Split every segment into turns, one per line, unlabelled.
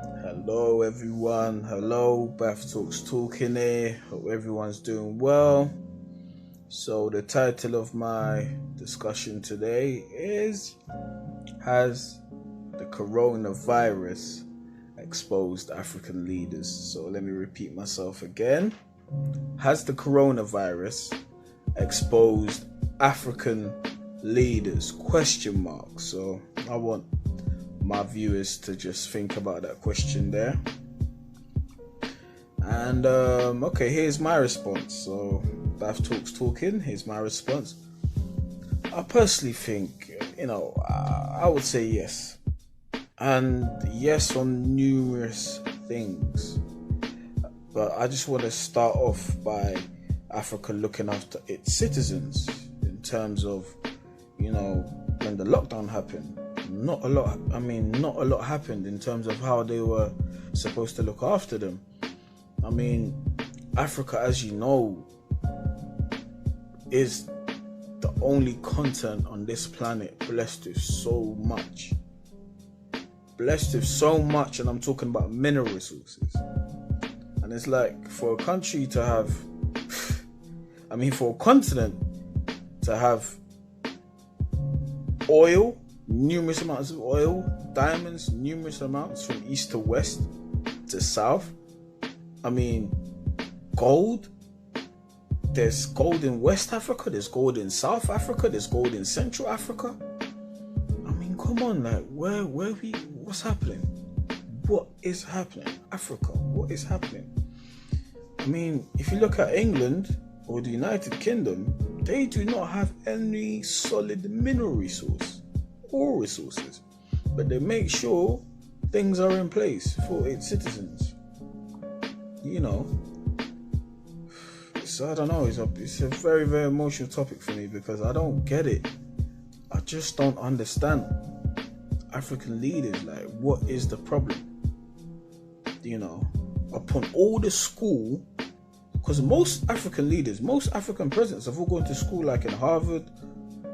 Hello everyone, hello Bath Talks Talking here. Hope everyone's doing well. So the title of my discussion today is, has the coronavirus exposed African leaders? So let me repeat myself again. Has the coronavirus exposed African leaders? Question mark. So I want my viewers to just think about that question there. And okay, here's my response. So Bath Talks Talking, here's my response. I personally think, I would say yes. And yes on numerous things. But I just want to start off by Africa looking after its citizens in terms of, when the lockdown happened. Not a lot happened in terms of how they were supposed to look after them. Africa, as you know, is the only continent on this planet blessed with so much. And I'm talking about mineral resources. And it's like, for a country to have, for a continent to have oil, numerous amounts of oil, diamonds, numerous amounts from east to west to south. Gold. There's gold in West Africa, there's gold in South Africa, there's gold in Central Africa. Come on, like, what's happening? What is happening? Africa, what is happening? If you look at England or the United Kingdom, they do not have any solid mineral resource or resources, but they make sure things are in place for its citizens. So I don't know, it's a very, very emotional topic for me because I don't get it. I just don't understand African leaders. Like, what is the problem? Upon all the school, because most African leaders, most African presidents have all gone to school, like in Harvard,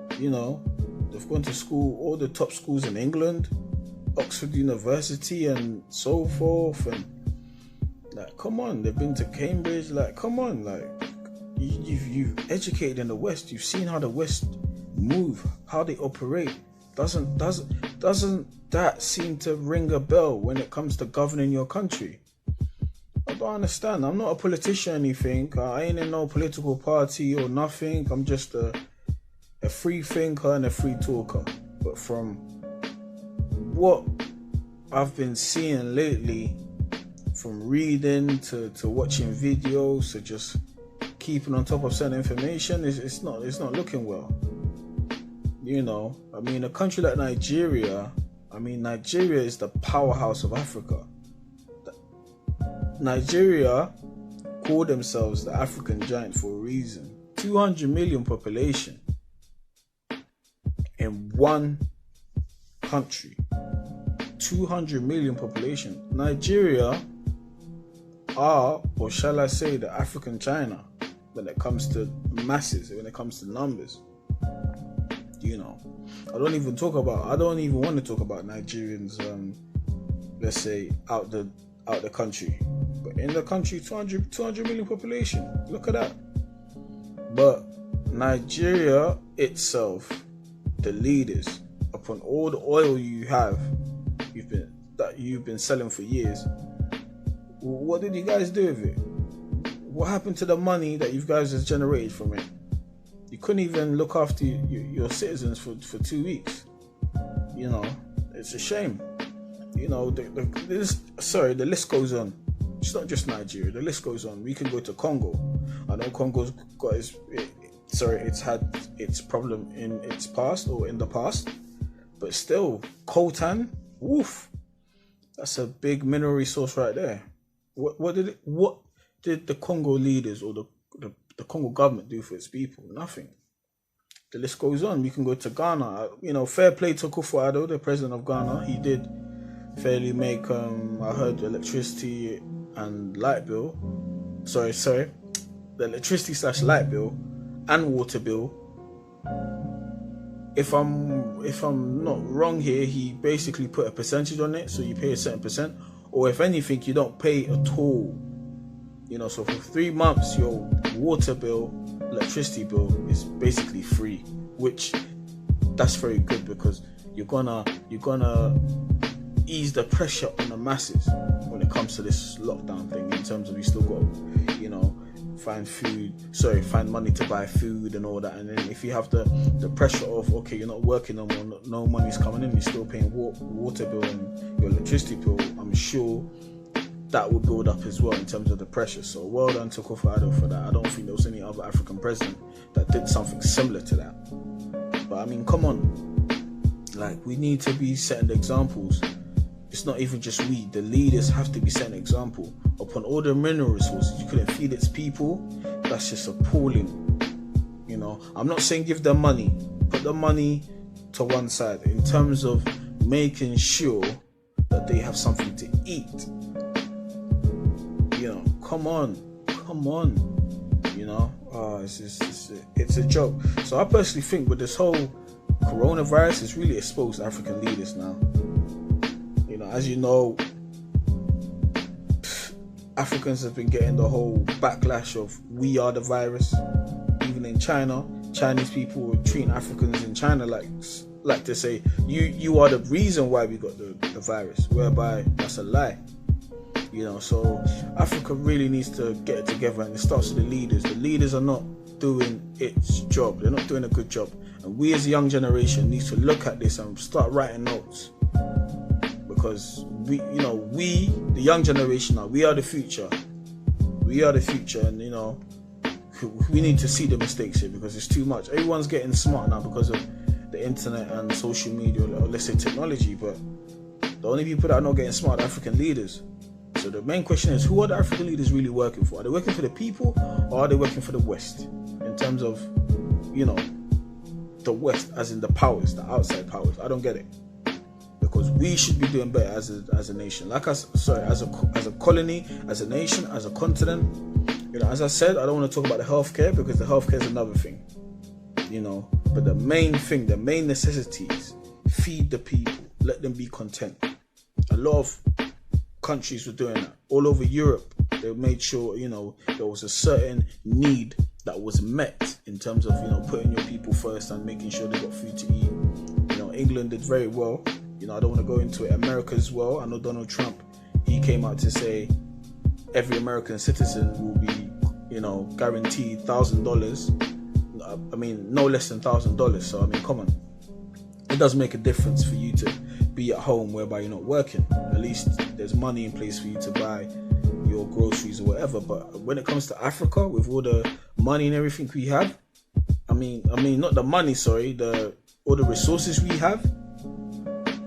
they've gone to school, all the top schools in England, Oxford University and so forth, and like, come on, they've been to Cambridge, like, come on, like, you've educated in the West, you've seen how the West move, how they operate. Doesn't that seem to ring a bell when it comes to governing your country? I don't understand. I'm not a politician or anything. I ain't in no political party or nothing. I'm just a free thinker and a free talker. But from what I've been seeing lately, from reading to watching videos to just keeping on top of certain information, it's not looking well. A country like Nigeria, Nigeria is the powerhouse of Africa. Nigeria call themselves the African giant for a reason. 200 million population in one country. 200 million population. Nigeria are, or shall I say, the African China when it comes to masses, when it comes to numbers. I don't even want to talk about Nigerians, let's say, out the country. But in the country, 200 million population. Look at that. But Nigeria itself, the leaders, upon all the oil you've been selling for years, what did you guys do with it? What happened to the money that you guys have generated from it? You couldn't even look after your citizens for 2 weeks. It's a shame. The list goes on. It's not just Nigeria. The list goes on. We can go to Congo. I know Congo's got it's had its problem in its past or in the past, but still, coltan, woof, that's a big mineral resource right there. What did the Congo leaders or the Congo government do for its people? Nothing. The list goes on. We can go to Ghana. Fair play to Akufo-Addo, the president of Ghana. He did fairly make, I heard, electricity and light bill. The electricity / light bill and water bill. If I'm not wrong here, he basically put a percentage on it, so you pay a certain percent or if anything, you don't pay at all. So for 3 months, your water bill, electricity bill is basically free, which that's very good, because you're gonna ease the pressure on the masses when it comes to this lockdown thing, in terms of you still got find money to buy food and all that. And then if you have the pressure of, okay, you're not working no more, no money's coming in, you're still paying water bill and your electricity bill, I'm sure that will build up as well in terms of the pressure. So well done to Akufo-Addo for that. I don't think there was any other African president that did something similar to that. But I mean, come on, like, we need to be setting examples. It's not even just we, the leaders have to be setting an example. Upon all the mineral resources, you couldn't feed its people. That's just appalling. I'm not saying give them money, put the money to one side in terms of making sure that they have something to eat. Come on. It's a joke. So I personally think with this whole coronavirus, it's really exposed African leaders now. As you know, Africans have been getting the whole backlash of we are the virus. Even in China, Chinese people were treating Africans in China like to say, you are the reason why we got the virus, whereby that's a lie. So Africa really needs to get it together, and it starts with the leaders. The leaders are not doing its job. They're not doing a good job. And we as a young generation need to look at this and start writing notes. Because we, the young generation, we are the future. We are the future, and we need to see the mistakes here, because it's too much. Everyone's getting smart now because of the internet and social media, or let's say technology. But the only people that are not getting smart are African leaders. So the main question is, who are the African leaders really working for? Are they working for the people, or are they working for the West? In terms of, the West, as in the powers, the outside powers. I don't get it. Because we should be doing better as a nation, as a colony, as a nation, as a continent. As I said, I don't want to talk about the healthcare, because the healthcare is another thing. But the main thing, the main necessities, feed the people, let them be content. A lot of countries were doing that. All over Europe, they made sure there was a certain need that was met in terms of putting your people first and making sure they got food to eat. England did very well. I don't want to go into it. America as well. I know Donald Trump, he came out to say every American citizen will be, guaranteed $1,000. I mean, no less than $1,000. So, I mean, come on. It does make a difference for you to be at home whereby you're not working. At least there's money in place for you to buy your groceries or whatever. But when it comes to Africa, with all the money and everything we have, I mean, not the money, sorry, all the resources we have.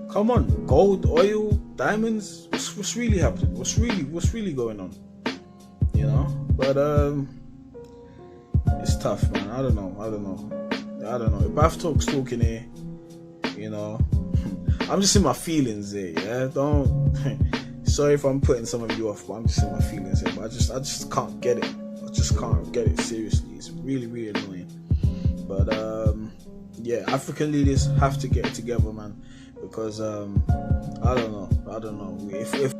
Come on, gold, oil, diamonds. What's really happening? What's really going on? But it's tough, man. I don't know. If Bath Talk's talking here, I'm just in my feelings here. Yeah, sorry if I'm putting some of you off, but I'm just in my feelings here. But I just can't get it. I just can't get it seriously. It's really, really annoying. But African leaders have to get it together, man. Because I don't know. If